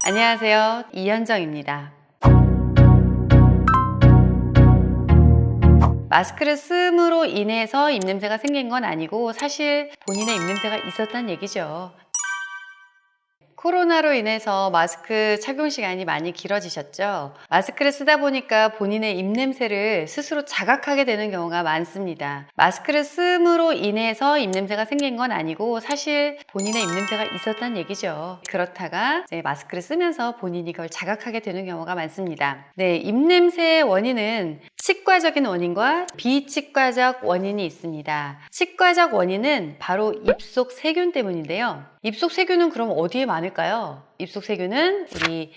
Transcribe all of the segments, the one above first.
안녕하세요. 이현정입니다. 마스크를 씀으로 인해서 입냄새가 생긴 건 아니고 사실 본인의 입냄새가 있었다는 얘기죠. 코로나로 인해서 마스크 착용 시간이 많이 길어지셨죠? 마스크를 쓰다 보니까 본인의 입냄새를 스스로 자각하게 되는 경우가 많습니다. 마스크를 씀으로 인해서 입냄새가 생긴 건 아니고 사실 본인의 입냄새가 있었다는 얘기죠. 그렇다가 이제 마스크를 쓰면서 본인이 그걸 자각하게 되는 경우가 많습니다. 네, 입냄새의 원인은 치과적인 원인과 비치과적 원인이 있습니다. 치과적 원인은 바로 입속 세균 때문인데요. 입속 세균은 그럼 어디에 많을까요? 입속 세균은 우리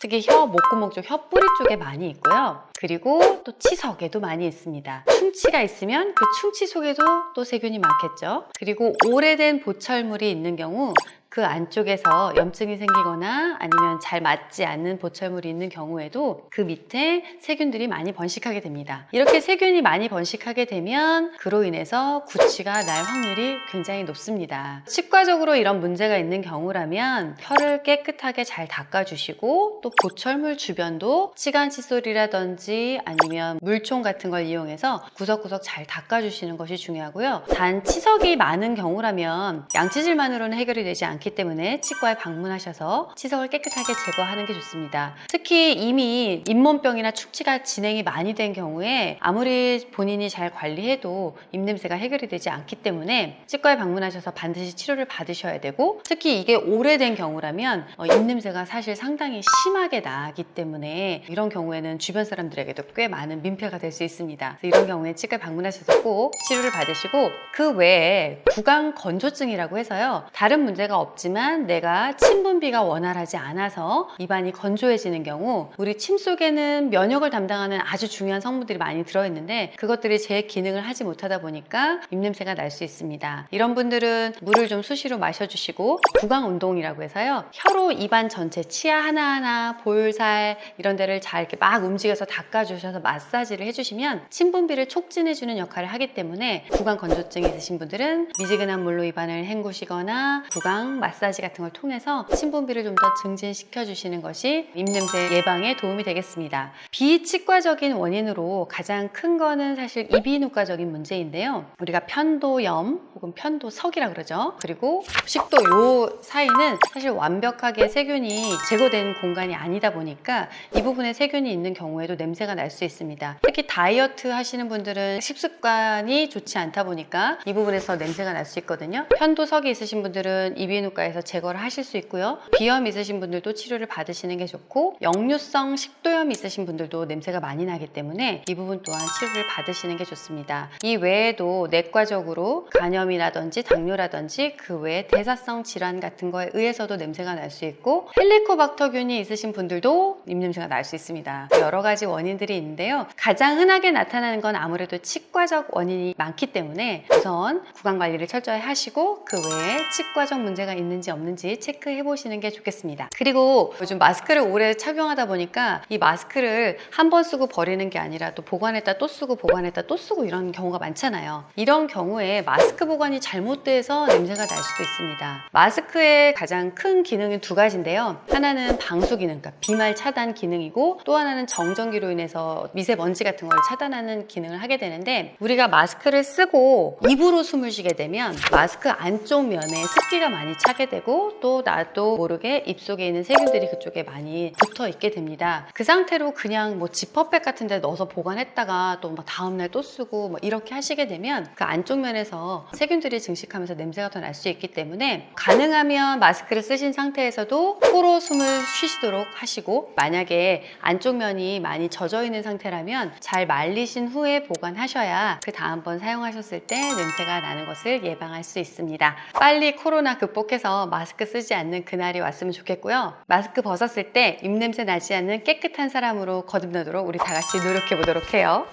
특히 혀 목구멍 쪽 혀 뿌리 쪽에 많이 있고요. 그리고 또 치석에도 많이 있습니다. 충치가 있으면 그 충치 속에도 또 세균이 많겠죠. 그리고 오래된 보철물이 있는 경우 그 안쪽에서 염증이 생기거나 아니면 잘 맞지 않는 보철물이 있는 경우에도 그 밑에 세균들이 많이 번식하게 됩니다. 이렇게 세균이 많이 번식하게 되면 그로 인해서 구취가 날 확률이 굉장히 높습니다. 치과적으로 이런 문제가 있는 경우라면 혀를 깨끗하게 잘 닦아주시고 또 보철물 주변도 치간 칫솔이라든지 아니면 물총 같은 걸 이용해서 구석구석 잘 닦아주시는 것이 중요하고요. 단 치석이 많은 경우라면 양치질만으로는 해결이 되지 않기 때문에 치과에 방문하셔서 치석을 깨끗하게 제거하는 게 좋습니다. 특히 이미 잇몸병이나 충치가 진행이 많이 된 경우에 아무리 본인이 잘 관리해도 입냄새가 해결이 되지 않기 때문에 치과에 방문하셔서 반드시 치료를 받으셔야 되고, 특히 이게 오래된 경우라면 입냄새가 사실 상당히 심하게 나기 때문에 이런 경우에는 주변 사람들에게도 꽤 많은 민폐가 될 수 있습니다. 이런 경우에 치과에 방문하셔서 꼭 치료를 받으시고, 그 외에 구강 건조증이라고 해서요, 다른 문제가 없지만 내가 침 분비가 원활하지 않아서 입안이 건조해지는 경우, 우리 침 속에는 면역을 담당하는 아주 중요한 성분들이 많이 들어있는데 그것들이 제 기능을 하지 못하다 보니까 입냄새가 날 수 있습니다. 이런 분들은 물을 좀 수시로 마셔주시고, 구강 운동이라고 해서요, 혀로 입안 전체 치아 하나하나, 볼살 이런 데를 잘 이렇게 막 움직여서 닦아주셔서 마사지를 해주시면 침 분비를 촉진해주는 역할을 하기 때문에 구강 건조증이 있으신 분들은 미지근한 물로 입안을 헹구시거나 구강 마사지 같은 걸 통해서 침 분비를 좀 더 증진시켜 주시는 것이 입냄새 예방에 도움이 되겠습니다. 비치과적인 원인으로 가장 큰 거는 사실 이비인후과적인 문제인데요. 우리가 편도염 혹은 편도석이라 그러죠. 그리고 식도 요 사이는 사실 완벽하게 세균이 제거된 공간이 아니다 보니까 이 부분에 세균이 있는 경우에도 냄새가 날 수 있습니다. 특히 다이어트 하시는 분들은 식습관이 좋지 않다 보니까 이 부분에서 냄새가 날 수 있거든요. 편도석이 있으신 분들은 이비인후과에서 제거를 하실 수 있고요. 비염 있으신 분들도 치료를 받으시는 게 좋고, 역류성 식도염 있으신 분들도 냄새가 많이 나기 때문에 이 부분 또한 치료를 받으시는 게 좋습니다. 이 외에도 내과적으로 간염이라든지 당뇨라든지 그 외에 대사성 질환 같은 거에 의해서도 냄새가 날 수 있고, 헬리코박터균이 있으신 분들도 입냄새가 날 수 있습니다. 여러 가지 원인들이 있는데요. 가장 흔하게 나타나는 건 아무래도 치과적 원인이 많기 때문에 우선 구강 관리를 철저히 하시고 그 외에 치과적 문제가 있는지 없는지 체크해 보시는 게 좋겠습니다. 그리고 요즘 마스크를 오래 착용하다 보니까 이 마스크를 한 번 쓰고 버리는 게 아니라 또 보관했다 또 쓰고 보관했다 또 쓰고 이런 경우가 많잖아요. 이런 경우에 마스크 보관이 잘못돼서 냄새가 날 수도 있습니다. 마스크의 가장 큰 기능은 두 가지인데요. 하나는 방수 기능, 그러니까 비말 차단 기능이고, 또 하나는 정전기로 인해서 미세먼지 같은 걸 차단하는 기능을 하게 되는데, 우리가 마스크를 쓰고 입으로 숨을 쉬게 되면 마스크 안쪽 면에 습기가 많이 차게 되고, 또 나도 모르게 입속에 있는 세균들이 그쪽에 많이 붙어 있게 됩니다. 그 상태로 그냥 뭐 지퍼백 같은 데 넣어서 보관했다가 또 막 다음날 또 쓰고 뭐 이렇게 하시게 되면 그 안쪽 면에서 세균들이 증식하면서 냄새가 더 날 수 있기 때문에 가능하면 마스크를 쓰신 상태에서도 코로 숨을 쉬시도록 하시고, 만약에 안쪽 면이 많이 젖어 있는 상태라면 잘 말리신 후에 보관하셔야 그 다음번 사용하셨을 때 냄새가 나는 것을 예방할 수 있습니다. 빨리 코로나 극복해서 마스크 쓰지 않는 그날이 왔으면 좋겠고요. 마스크 벗었을 때 입냄새 나지 않는 깨끗한 사람으로 거듭나도록 우리 다 같이 노력해 보도록 해요.